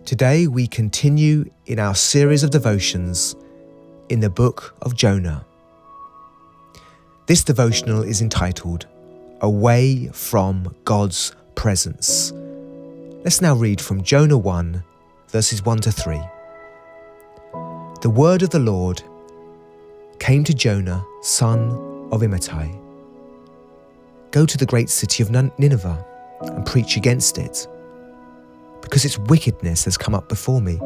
Today we continue in our series of devotions in the book of Jonah. This devotional is entitled, Away from God's Presence. Let's now read from Jonah 1, verses 1 to 3. The word of the Lord came to Jonah, son of Amittai. Go to the great city of Nineveh and preach against it, because its wickedness has come up before me.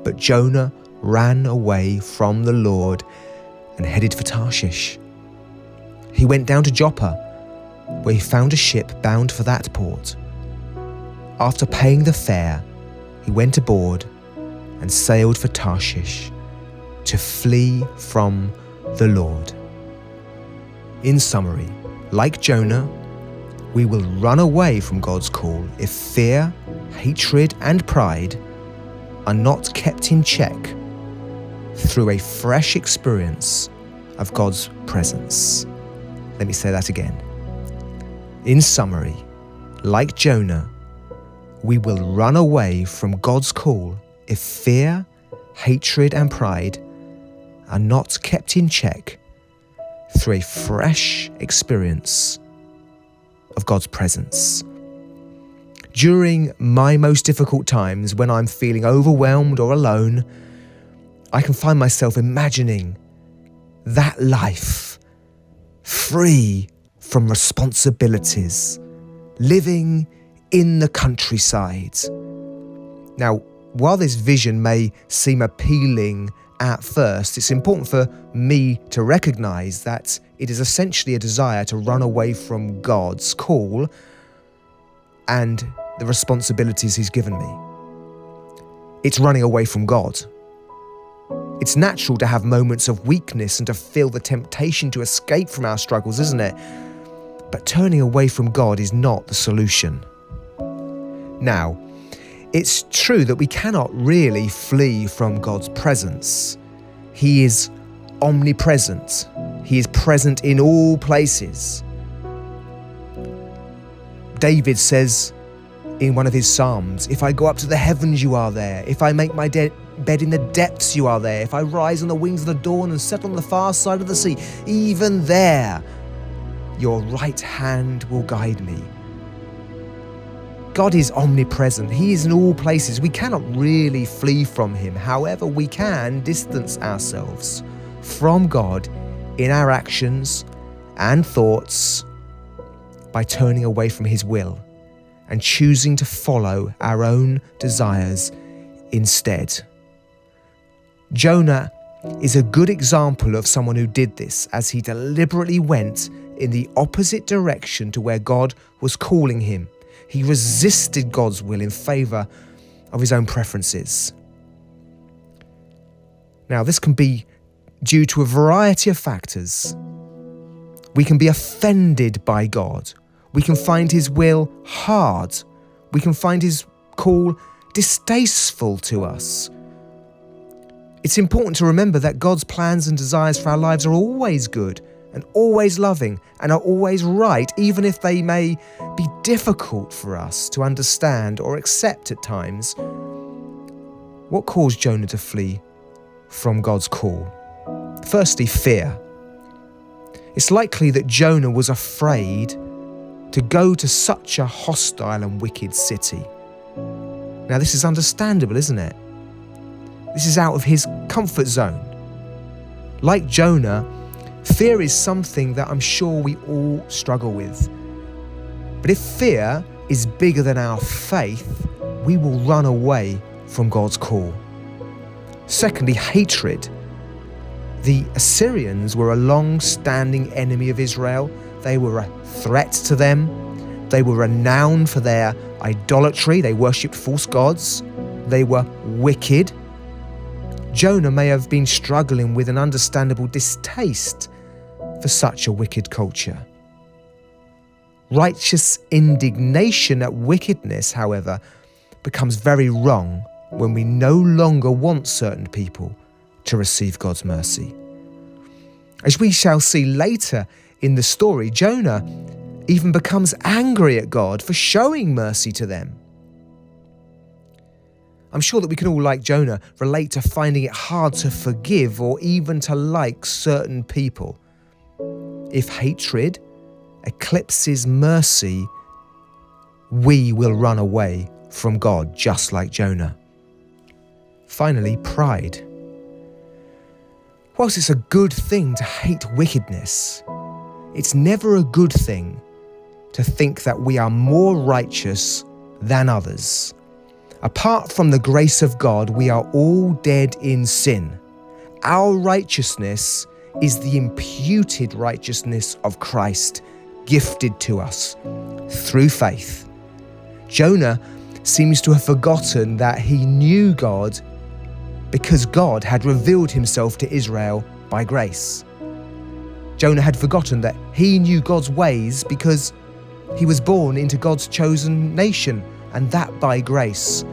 But Jonah ran away from the Lord and headed for Tarshish. He went down to Joppa, where he found a ship bound for that port. After paying the fare, he went aboard and sailed for Tarshish to flee from the Lord. In summary, like Jonah, we will run away from God's call if fear, hatred, and pride are not kept in check through a fresh experience of God's presence. Let me say that again. In summary, like Jonah, we will run away from God's call if fear, hatred, and pride are not kept in check through a fresh experience of God's presence. During my most difficult times, when I'm feeling overwhelmed or alone, I can find myself imagining that life free from responsibilities, living in the countryside. Now, while this vision may seem appealing at first, it's important for me to recognize that it is essentially a desire to run away from God's call and the responsibilities He's given me. It's running away from God. It's natural to have moments of weakness and to feel the temptation to escape from our struggles, isn't it? But turning away from God is not the solution. Now, it's true that we cannot really flee from God's presence. He is omnipresent. He is present in all places. David says in one of his Psalms, if I go up to the heavens, you are there. If I make my bed in the depths, you are there. If I rise on the wings of the dawn and settle on the far side of the sea, even there, your right hand will guide me. God is omnipresent. He is in all places. We cannot really flee from Him. However, we can distance ourselves from God in our actions and thoughts by turning away from His will and choosing to follow our own desires instead. Jonah is a good example of someone who did this, as he deliberately went in the opposite direction to where God was calling him. He resisted God's will in favor of his own preferences. Now, this can be due to a variety of factors. We can be offended by God. We can find His will hard. We can find His call distasteful to us. It's important to remember that God's plans and desires for our lives are always good and always loving and are always right, even if they may be difficult for us to understand or accept at times. What caused Jonah to flee from God's call? Firstly, fear. It's likely that Jonah was afraid to go to such a hostile and wicked city. Now, this is understandable, isn't it? This is out of his comfort zone. Like Jonah, fear is something that I'm sure we all struggle with. But if fear is bigger than our faith, we will run away from God's call. Secondly, hatred. The Assyrians were a long-standing enemy of Israel. They were a threat to them. They were renowned for their idolatry. They worshipped false gods. They were wicked. Jonah may have been struggling with an understandable distaste for such a wicked culture. Righteous indignation at wickedness, however, becomes very wrong when we no longer want certain people to receive God's mercy. As we shall see later in the story, Jonah even becomes angry at God for showing mercy to them. I'm sure that we can all, like Jonah, relate to finding it hard to forgive or even to like certain people. If hatred eclipses mercy, we will run away from God, just like Jonah. Finally, pride. Whilst it's a good thing to hate wickedness, it's never a good thing to think that we are more righteous than others. Apart from the grace of God, we are all dead in sin. Our righteousness is the imputed righteousness of Christ, gifted to us through faith. Jonah seems to have forgotten that he knew God because God had revealed himself to Israel by grace. Jonah had forgotten that he knew God's ways because he was born into God's chosen nation, and that by grace.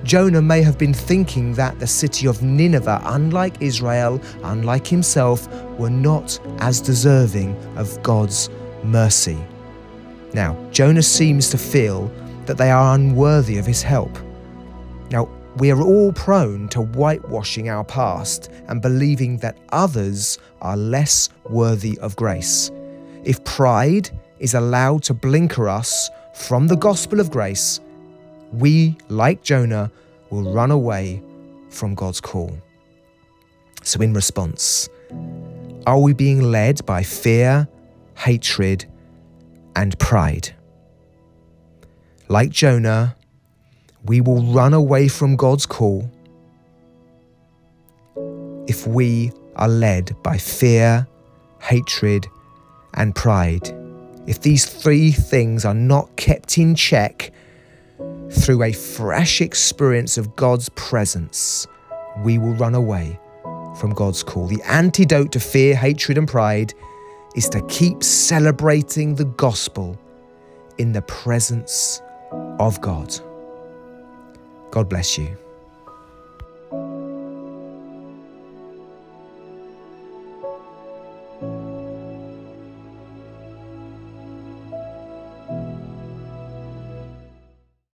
Jonah may have been thinking that the city of Nineveh, unlike Israel, unlike himself, were not as deserving of God's mercy. Now, Jonah seems to feel that they are unworthy of his help. Now, we are all prone to whitewashing our past and believing that others are less worthy of grace. If pride is allowed to blinker us from the gospel of grace, we, like Jonah, will run away from God's call. So in response, are we being led by fear, hatred, and pride? Like Jonah, we will run away from God's call if we are led by fear, hatred, and pride. If these three things are not kept in check through a fresh experience of God's presence, we will run away from God's call. The antidote to fear, hatred, and pride is to keep celebrating the gospel in the presence of God. God bless you.